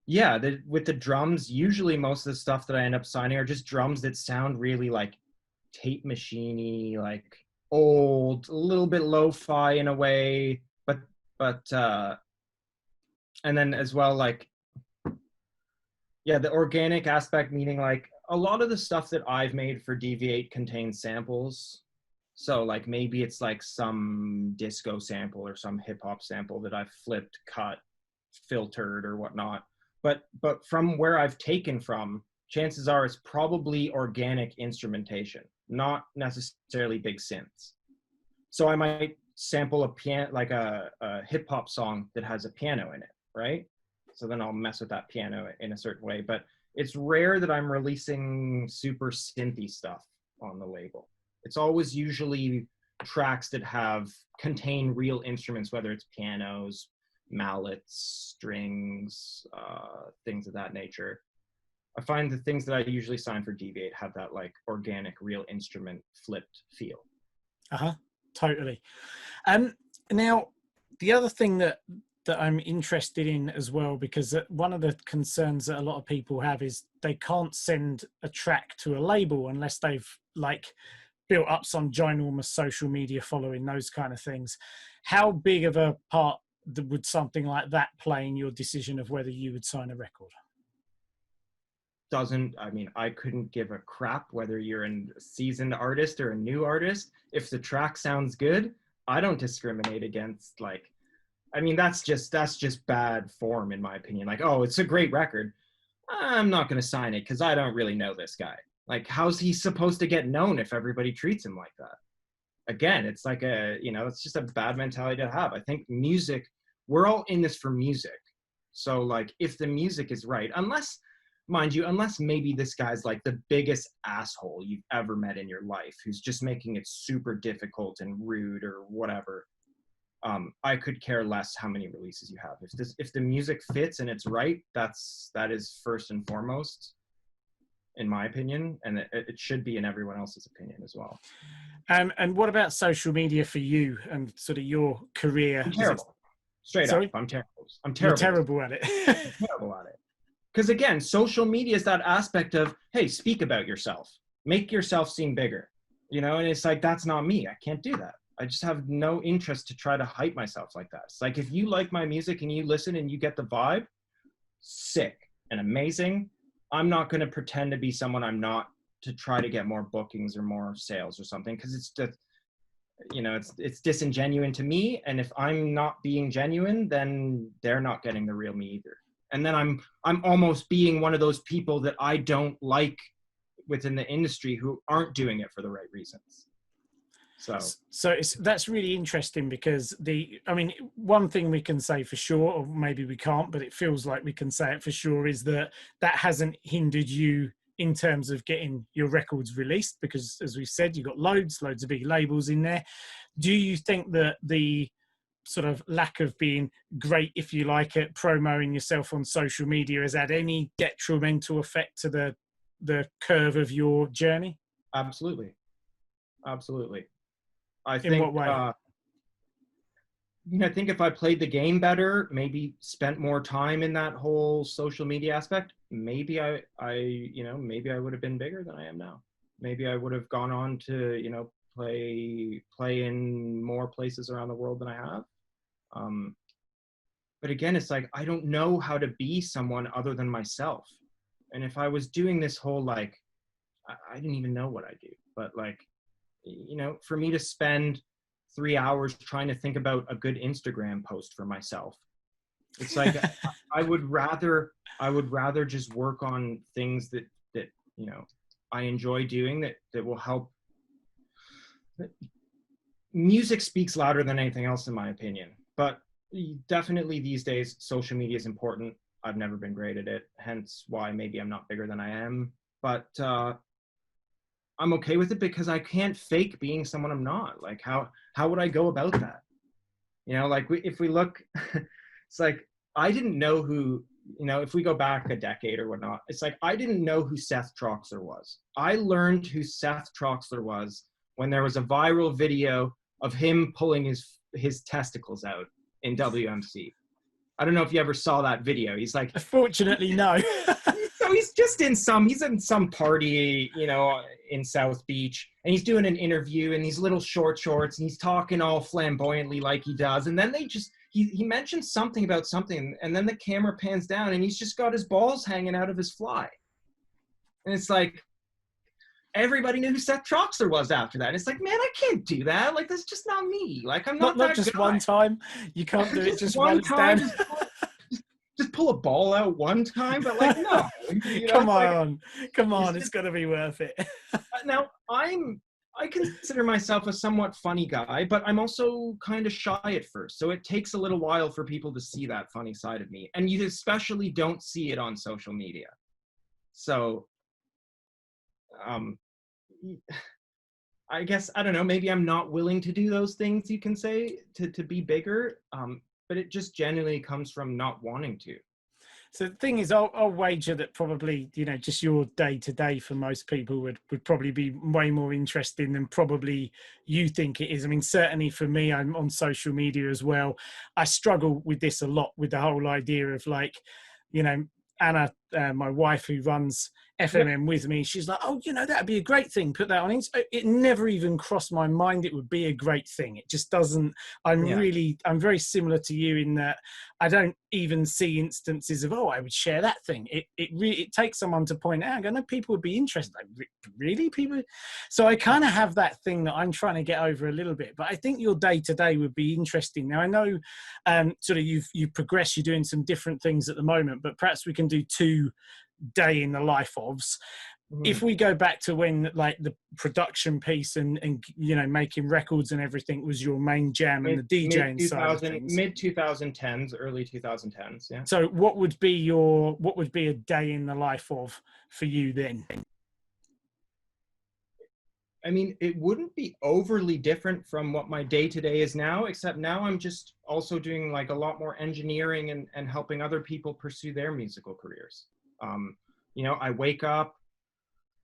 S2: yeah, with the drums, usually most of the stuff that I end up signing are just drums that sound really like tape machine-y, like old, a little bit lo-fi in a way, but and then as well, like, yeah, the organic aspect, meaning like a lot of the stuff that I've made for DV8 contains samples. So like maybe it's like some disco sample or some hip hop sample that I've flipped, cut, filtered or whatnot. But from where I've taken from, chances are it's probably organic instrumentation, not necessarily big synths. So I might sample a piano, like a hip hop song that has a piano in it, right? So then I'll mess with that piano in a certain way. But it's rare that I'm releasing super synthy stuff on the label. It's always usually tracks that contain real instruments, whether it's pianos, mallets, strings, things of that nature. I find the things that I usually sign for DV8 have that like organic, real instrument flipped feel.
S1: Totally. Now, the other thing that I'm interested in as well, because one of the concerns that a lot of people have is they can't send a track to a label unless they've like built up some ginormous social media following, those kind of things. How big of a part would something like that play in your decision of whether you would sign a record?
S2: I couldn't give a crap whether you're a seasoned artist or a new artist. If the track sounds good, I don't discriminate against, like, that's just bad form in my opinion. Like, oh, it's a great record, I'm not going to sign it because I don't really know this guy. Like, how's he supposed to get known if everybody treats him like that? Again, it's like it's just a bad mentality to have. I think music, we're all in this for music. So like, if the music is right, unless maybe this guy's like the biggest asshole you've ever met in your life, who's just making it super difficult and rude or whatever, I could care less how many releases you have. If the music fits and it's right, that is first and foremost, in my opinion, and it should be in everyone else's opinion as well.
S1: And what about social media for you and sort of your career?
S2: I'm terrible. Straight
S1: Sorry?
S2: up, I'm terrible.
S1: You're terrible at it.
S2: I'm terrible at it. Because again, social media is that aspect of, hey, speak about yourself, make yourself seem bigger, you know? And it's like, that's not me. I can't do that. I just have no interest to try to hype myself like that. It's like, if you like my music and you listen and you get the vibe, sick and amazing. I'm not going to pretend to be someone I'm not to try to get more bookings or more sales or something, because it's just, you know, it's disingenuous to me. And if I'm not being genuine, then they're not getting the real me either. And then I'm almost being one of those people that I don't like within the industry who aren't doing it for the right reasons. So
S1: that's really interesting, because I mean, one thing we can say for sure, or maybe we can't, but it feels like we can say it for sure, is that hasn't hindered you in terms of getting your records released, because as we said, you've got loads of big labels in there. Do you think that the sort of lack of being great, if you like, at promoting yourself on social media has had any detrimental effect to the curve of your journey?
S2: Absolutely. I
S1: In
S2: think,
S1: what way?
S2: you know, I think if I played the game better, maybe spent more time in that whole social media aspect, maybe maybe I would have been bigger than I am now. Maybe I would have gone on to, you know, play in more places around the world than I have. But again, it's like, I don't know how to be someone other than myself. And if I was doing this whole, like, I didn't even know what I do, but like, you know, for me to spend 3 hours trying to think about a good Instagram post for myself, it's like, I would rather just work on things that, you know, I enjoy doing, that will help. Music speaks louder than anything else, in my opinion, but definitely these days, social media is important. I've never been great at it, hence why maybe I'm not bigger than I am, but I'm okay with it, because I can't fake being someone I'm not. Like, how would I go about that? You know, like, if we look, it's like, I didn't know who, you know, if we go back a decade or whatnot, it's like, I didn't know who Seth Troxler was. I learned who Seth Troxler was when there was a viral video of him pulling his testicles out in WMC. I don't know if you ever saw that video. He's like,
S1: fortunately, no.
S2: So he's in some party, you know, in South Beach, and he's doing an interview in these little short shorts, and he's talking all flamboyantly like he does. And then he mentions something about something, and then the camera pans down, and he's just got his balls hanging out of his fly. And it's like, everybody knew who Seth Troxler was after that. And it's like, man, I can't do that. Like, that's just not me. Like, I'm not that
S1: just
S2: guy.
S1: One time. You can't do it just one
S2: time. Just pull a ball out one time, but like, no. You know,
S1: come on, it's got to be worth it.
S2: Now, I consider myself a somewhat funny guy, but I'm also kind of shy at first. So it takes a little while for people to see that funny side of me. And you especially don't see it on social media. So, I guess, I don't know, maybe I'm not willing to do those things, you can say, to be bigger. But it just genuinely comes from not wanting to.
S1: So the thing is, I'll wager that probably, you know, just your day to day for most people would probably be way more interesting than probably you think it is. I mean, certainly for me, I'm on social media as well. I struggle with this a lot, with the whole idea of, like, you know, Anna, my wife, who runs FMM with me, she's like, oh, you know, that'd be a great thing. Put that on Insta. It never even crossed my mind it would be a great thing. It just doesn't. I'm very similar to you in that I don't even see instances of, oh, I would share that thing. It takes someone to point out, I go, no, people would be interested. Like, really, people? So I kind of have that thing that I'm trying to get over a little bit. But I think your day to day would be interesting. Now, I know sort of you've progressed, you're doing some different things at the moment, but perhaps we can do 2 day in the life ofs. If we go back to when, like, the production piece and you know, making records and everything was your main jam, and the DJing side of things,
S2: mid 2010s, early 2010s, yeah.
S1: So what would be a day in the life of for you then?
S2: I mean, it wouldn't be overly different from what my day-to-day is now, except now I'm just also doing, like, a lot more engineering and helping other people pursue their musical careers. You know, I wake up,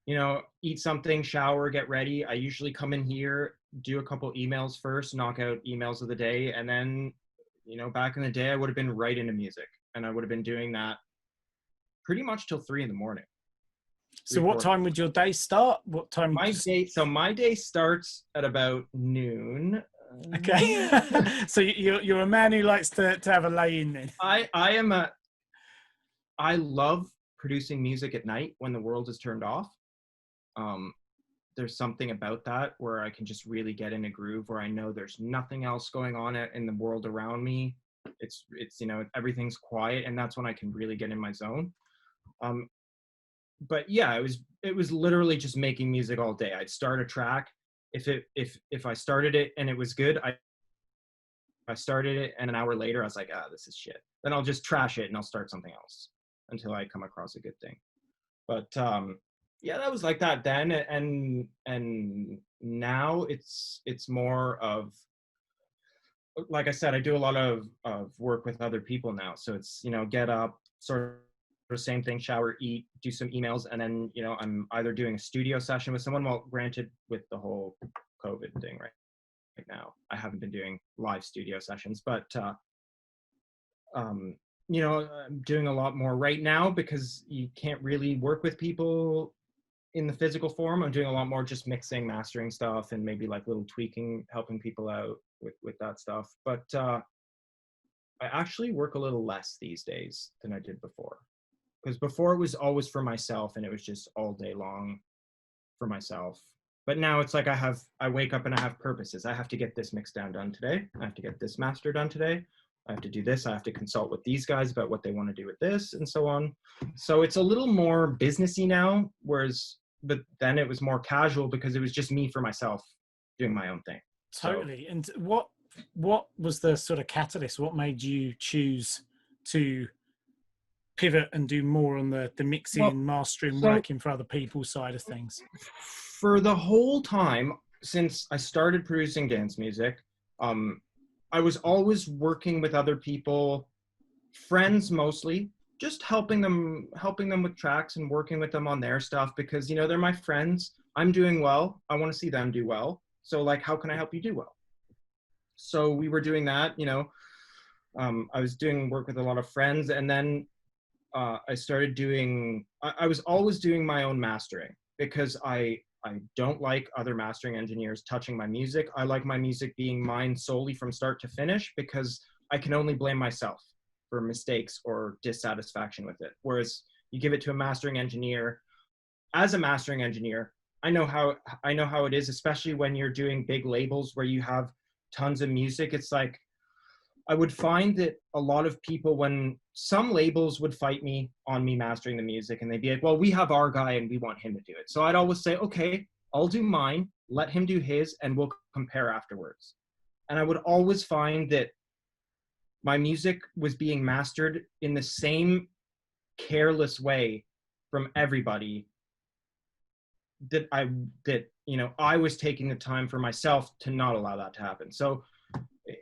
S2: you know, eat something, shower, get ready. I usually come in here, do a couple emails first, knock out emails of the day. And then, you know, back in the day, I would have been right into music, and I would have been doing that pretty much till 3 a.m.
S1: So what time would your day start? What time?
S2: My day starts at about noon.
S1: Okay. So you're a man who likes to have a lay in then.
S2: I love producing music at night when the world is turned off. There's something about that where I can just really get in a groove where I know there's nothing else going on in the world around me. It's everything's quiet, and that's when I can really get in my zone. But yeah, it was literally just making music all day. I'd start a track. If I started it and it was good, I started it, and an hour later I was like, this is shit. Then I'll just trash it and I'll start something else until I come across a good thing. But yeah, that was like that then, and now it's more of, like I said, I do a lot of work with other people now. So it's, get up, sort of same thing, shower, eat, do some emails, and then, I'm either doing a studio session with someone. Well, granted, with the whole COVID thing right now, I haven't been doing live studio sessions, but I'm doing a lot more right now because you can't really work with people in the physical form. I'm doing a lot more just mixing, mastering stuff, and maybe like little tweaking, helping people out with that stuff. But I actually work a little less these days than I did before, because before it was always for myself and it was just all day long for myself. But now it's like I wake up and I have purposes. I have to get this Mixdown done today. I have to get this master done today. I have to do this. I have to consult with these guys about what they want to do with this, and so on. So it's a little more businessy now, but then it was more casual because it was just me for myself doing my own thing.
S1: Totally. So, and what was the sort of catalyst? What made you choose to pivot and do more on the mixing, mastering, working for other people side of things?
S2: For the whole time since I started producing dance music, I was always working with other people, friends mostly, just helping them with tracks and working with them on their stuff, because they're my friends. I'm doing well. I want to see them do well. So like, how can I help you do well? So we were doing that. I was doing work with a lot of friends, and then I started doing. I was always doing my own mastering because I don't like other mastering engineers touching my music. I like my music being mine solely from start to finish, because I can only blame myself for mistakes or dissatisfaction with it. Whereas you give it to a mastering engineer, as a mastering engineer, I know how it is, especially when you're doing big labels where you have tons of music. It's like, I would find that a lot of people, when some labels would fight me on me mastering the music, and they'd be like, well, we have our guy and we want him to do it. So I'd always say, okay, I'll do mine, let him do his, and we'll compare afterwards. And I would always find that my music was being mastered in the same careless way from everybody, that I was taking the time for myself to not allow that to happen. So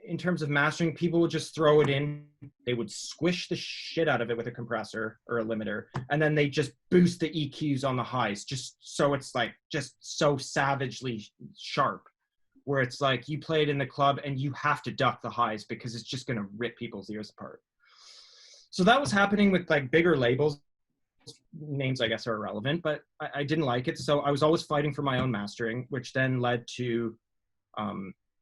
S2: in terms of mastering, people would just throw it in, they would squish the shit out of it with a compressor or a limiter, and then they just boost the EQs on the highs, just so it's like just so savagely sharp, where it's like you play it in the club and you have to duck the highs because it's just going to rip people's ears apart. So that was happening with like bigger labels. Names, I guess, are irrelevant, but I didn't like it. So I was always fighting for my own mastering, which then led to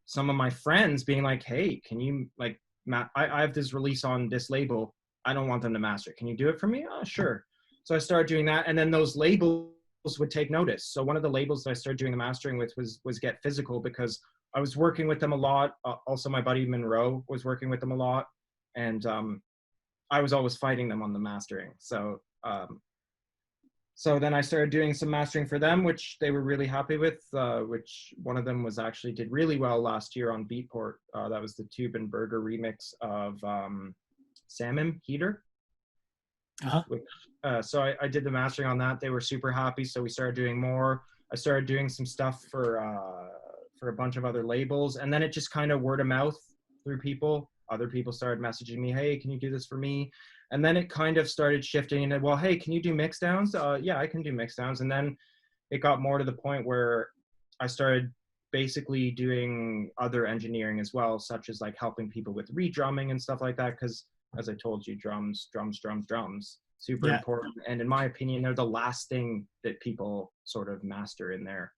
S2: some of my friends being like, hey, can you, like, Matt, I have this release on this label. I don't want them to master. Can you do it for me? Oh, sure. So I started doing that. And then those labels would take notice. So one of the labels that I started doing the mastering with was Get Physical, because I was working with them a lot. Also, my buddy Monroe was working with them a lot. And I was always fighting them on the mastering. So then I started doing some mastering for them, which they were really happy with, which one of them was actually did really well last year on Beatport. That was the Tube and Burger remix of Salmon Heater.
S1: Uh-huh.
S2: So I did the mastering on that. They were super happy. So we started doing more. I started doing some stuff for a bunch of other labels. And then it just kind of word of mouth through people. Other people started messaging me, hey, can you do this for me? And then it kind of started shifting into, well, hey, can you do mixdowns? Yeah, I can do mixdowns. And then it got more to the point where I started basically doing other engineering as well, such as like helping people with redrumming and stuff like that. Because as I told you, drums. super important. And in my opinion, they're the last thing that people sort of master in their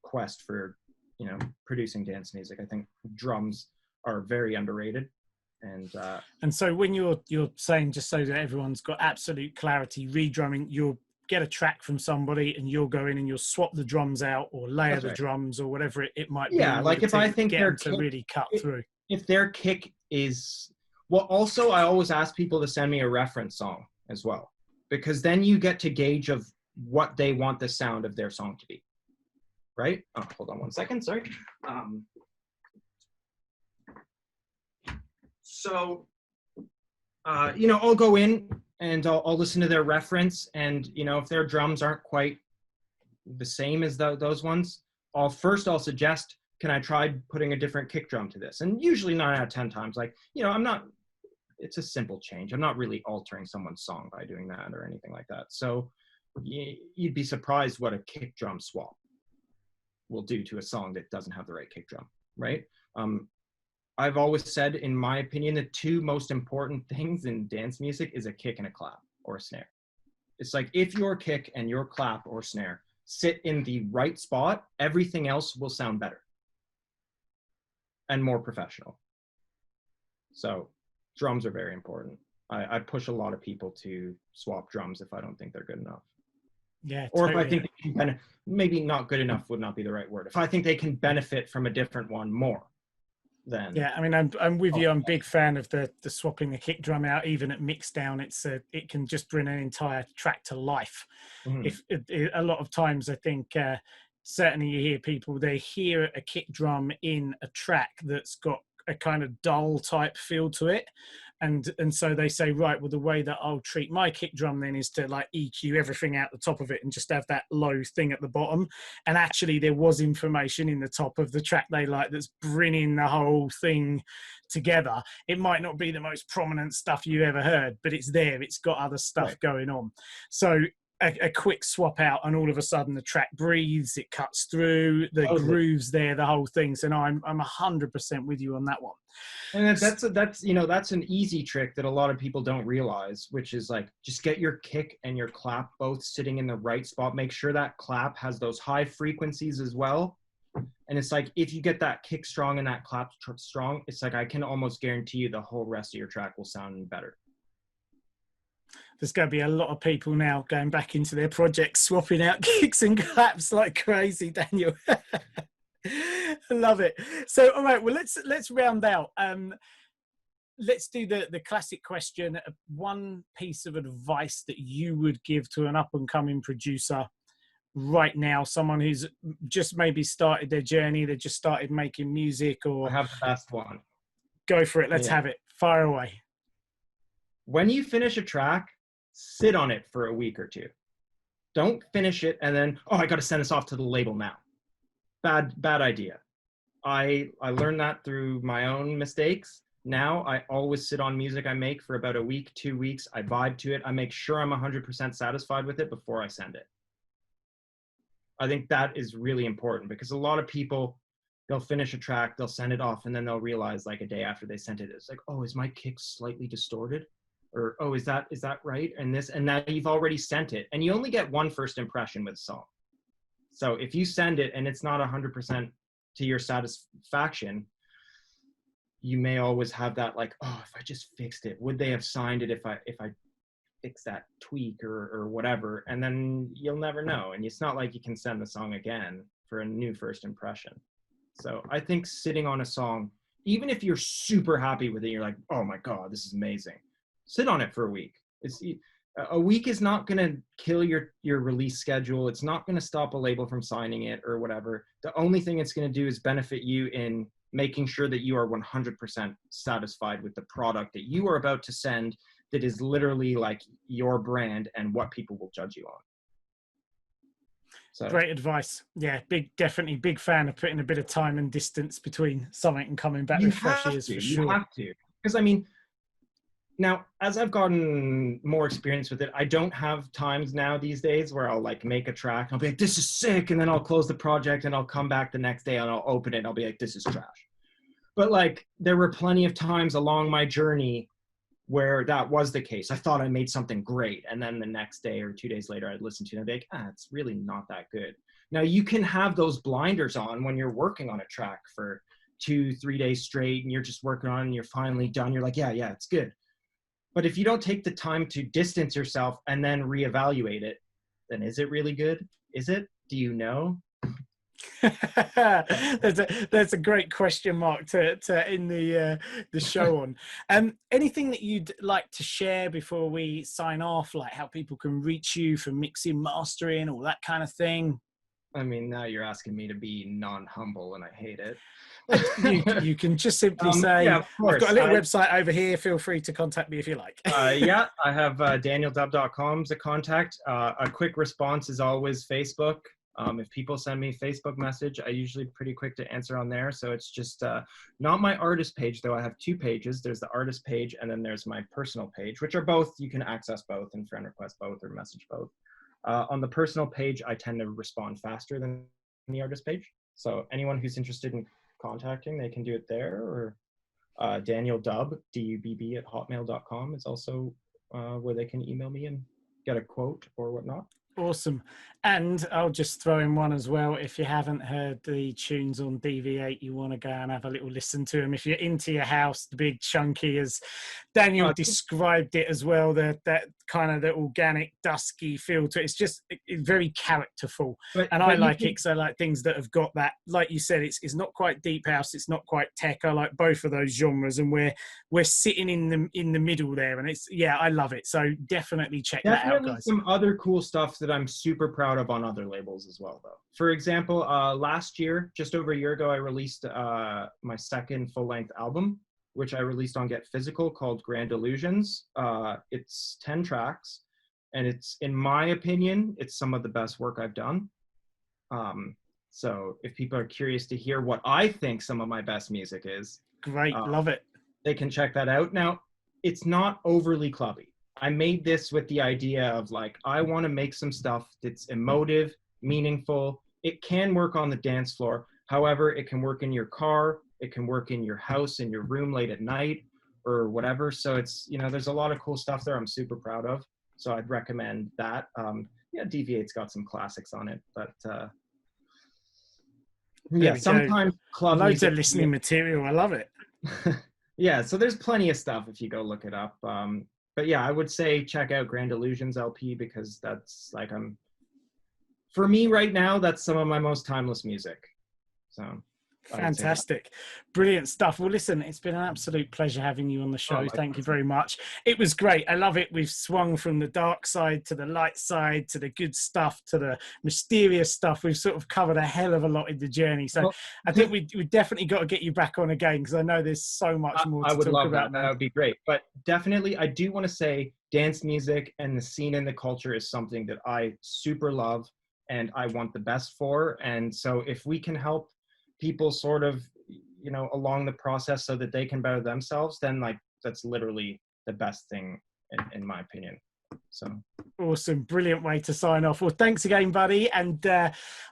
S2: quest for, you know, producing dance music. I think drums are very underrated.
S1: And so when you're saying, just so that everyone's got absolute clarity, redrumming, you'll get a track from somebody and you'll go in and you'll swap the drums out or layer the drums or whatever it might be.
S2: Yeah, like if I think
S1: get
S2: their
S1: them to really cut through.
S2: If their kick is, well, also I always ask people to send me a reference song as well, because then you get to gauge of what they want the sound of their song to be, right? Oh, hold on one second, sorry. So, you know, I'll go in and I'll listen to their reference, and, you know, if their drums aren't quite the same as those ones, I'll suggest, can I try putting a different kick drum to this? And usually 9 out of 10 times, like, you know, it's a simple change. I'm not really altering someone's song by doing that or anything like that. So you'd be surprised what a kick drum swap will do to a song that doesn't have the right kick drum, right? I've always said, in my opinion, the two most important things in dance music is a kick and a clap or a snare. It's like, if your kick and your clap or snare sit in the right spot, everything else will sound better and more professional. So drums are very important. I push a lot of people to swap drums if I don't think they're good enough.
S1: Yeah.
S2: Or if I think they can maybe not good enough would not be the right word. If I think they can benefit from a different one more, then.
S1: Yeah, I mean, I'm with you. I'm a big fan of the swapping the kick drum out. Even at Mixdown, it can just bring an entire track to life. Mm-hmm. A lot of times, I think certainly you hear people, they hear a kick drum in a track that's got a kind of dull type feel to it, and so they say, right, well, the way that I'll treat my kick drum then is to like EQ everything out the top of it and just have that low thing at the bottom. And actually there was information in the top of the track they like that's bringing the whole thing together. It might not be the most prominent stuff you ever heard, but it's there, it's got other stuff going on. So a quick swap out and all of a sudden the track breathes, it cuts through, the grooves there, the whole thing. So no, I'm 100% with you on that one.
S2: And that's you know, that's an easy trick that a lot of people don't realize, which is like, just get your kick and your clap both sitting in the right spot. Make sure that clap has those high frequencies as well. And it's like, if you get that kick strong and that clap strong, it's like, I can almost guarantee you the whole rest of your track will sound better.
S1: There's going to be a lot of people now going back into their projects, swapping out kicks and claps like crazy, Daniel. I love it. So, all right, well, let's round out. Let's do the classic question. One piece of advice that you would give to an up-and-coming producer right now, someone who's just maybe started their journey, they just started making music, or...
S2: I have the best one.
S1: Go for it. Let's have it. Fire away.
S2: When you finish a track, sit on it for a week or two. Don't finish it and then, oh, I got to send this off to the label now. Bad idea. I learned that through my own mistakes. Now I always sit on music I make for about a week, 2 weeks. I vibe to it. I make sure I'm 100% satisfied with it before I send it. I think that is really important, because a lot of people, they'll finish a track, they'll send it off, and then they'll realize like a day after they sent it, it's like, oh, is my kick slightly distorted? Or, oh, is that right? And now you've already sent it, and you only get one first impression with a song. So if you send it and it's not 100% to your satisfaction, you may always have that like, oh, if I just fixed it, would they have signed it if I fix that tweak or whatever? And then you'll never know. And it's not like you can send the song again for a new first impression. So I think sitting on a song, even if you're super happy with it, you're like, oh my God, this is amazing. Sit on it for a week. A week is not going to kill your release schedule. It's not going to stop a label from signing it or whatever. The only thing it's going to do is benefit you in making sure that you are 100% satisfied with the product that you are about to send, that is literally like your brand and what people will judge you on. So.
S1: Great advice. Yeah, definitely big fan of putting a bit of time and distance between something and coming back with fresh ears, for sure.
S2: You have to. Because I mean, now, as I've gotten more experience with it, I don't have times now these days where I'll like make a track, I'll be like, this is sick, and then I'll close the project and I'll come back the next day and I'll open it and I'll be like, this is trash. But like, there were plenty of times along my journey where that was the case. I thought I made something great. And then the next day or 2 days later, I'd listen to it and be like, it's really not that good. Now you can have those blinders on when you're working on a track for 2-3 days straight and you're just working on it and you're finally done. You're like, yeah, it's good. But if you don't take the time to distance yourself and then reevaluate it, then is it really good? Is it? Do you know?
S1: That's a great question mark to end the show on. Anything that you'd like to share before we sign off, like how people can reach you for mixing, mastering, all that kind of thing?
S2: I mean, now you're asking me to be non-humble, and I hate it.
S1: You can just simply say,
S2: yeah, of course.
S1: I've got a little website over here. Feel free to contact me if you like.
S2: Yeah, I have danieldubb.com as a contact. A quick response is always Facebook. If people send me a Facebook message, I usually pretty quick to answer on there. So it's just not my artist page, though. I have 2 pages. There's the artist page, and then there's my personal page, which are both, you can access both and friend request both or message both. On the personal page, I tend to respond faster than the artist page. So anyone who's interested in contacting, they can do it there. Or Daniel Dubb, DUBB @hotmail.com is also where they can email me and get a quote or whatnot.
S1: Awesome. And I'll just throw in one as well. If you haven't heard the tunes on DV8, you want to go and have a little listen to them. If you're into your house, the big chunky, as Daniel described it as well, that kind of the organic, dusky feel to it. It's just very characterful. And I like it because I like things that have got that, like you said, it's not quite deep house, it's not quite tech. I like both of those genres, and we're sitting in the middle there. And it's, yeah, I love it. So definitely check that out, guys.
S2: Some other cool stuff that I'm super proud of on other labels as well, though. For example, last year, just over a year ago, I released my second full-length album, which I released on Get Physical, called Grand Illusions. It's 10 tracks, and it's, in my opinion, it's some of the best work I've done. So if people are curious to hear what I think some of my best music is,
S1: great, love it.
S2: They can check that out. Now, it's not overly clubby. I made this with the idea of like, I want to make some stuff that's emotive, meaningful. It can work on the dance floor. However, it can work in your car. It can work in your house, in your room late at night or whatever. So it's, you know, there's a lot of cool stuff there I'm super proud of. So I'd recommend that. Yeah, DV8's got some classics on it, but yeah, sometimes club
S1: loads of listening material. I love it.
S2: Yeah, so there's plenty of stuff if you go look it up. But yeah, I would say check out Grand Illusions LP, because that's like, for me right now, that's some of my most timeless music. So
S1: fantastic, brilliant stuff. Well, listen, it's been an absolute pleasure having you on the show. Thank you very much. It was great. I love it. We've swung from the dark side to the light side to the good stuff to the mysterious stuff. We've sort of covered a hell of a lot in the journey. So I think we definitely got to get you back on again, because I know there's so much more to talk about. I would love that. That
S2: would be great. But definitely, I do want to say dance music and the scene and the culture is something that I super love and I want the best for. And so if we can help people sort of, you know, along the process so that they can better themselves, then like, that's literally the best thing in my opinion. So
S1: awesome, brilliant way to sign off. Well, thanks again, buddy, and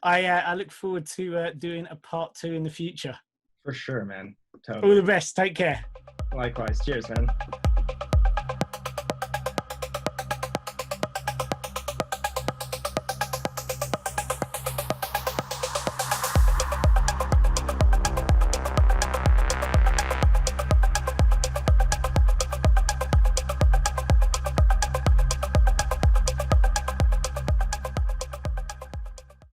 S1: I look forward to doing a part 2 in the future.
S2: For sure, man. Totally.
S1: All the best. Take care.
S2: Likewise. Cheers, man.